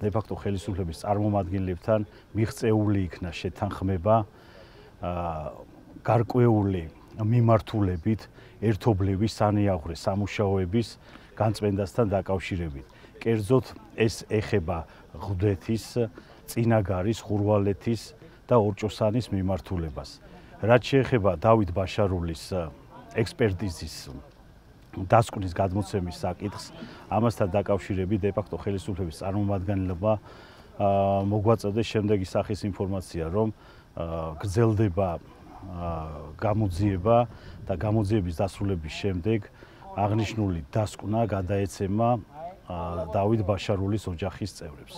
დე-ფაქტო ხელისუფლების წარმომადგენლებთან მიღწეული იქნა შეთანხმება გარკვეული მიმართულებით ერთობლივი სანიაღვრე სამუშაოების განწმენდასთან დაკავშირებით. კერძოდ ეს ეხება ღვთის, წინაგარის, ხურვალეთის და ორჭოსანის მიმართულებას. რაც შეეხება დავით ბაშარულის ექსპერტიზის დასკვნის გადმოცემის საკითხს, ამასთან დაკავშირებით დე-ფაქტო ხელისუფლების წარმომადგენლებმა მოგვაწოდეს შემდეგი სახის ინფორმაცია, რომ გრძელდება გამოძიება და გამოძიების დასრულების შემდეგ აღნიშნული დასკვნა გადაეცემა დავით ბაშარულის ოჯახის წევრებს.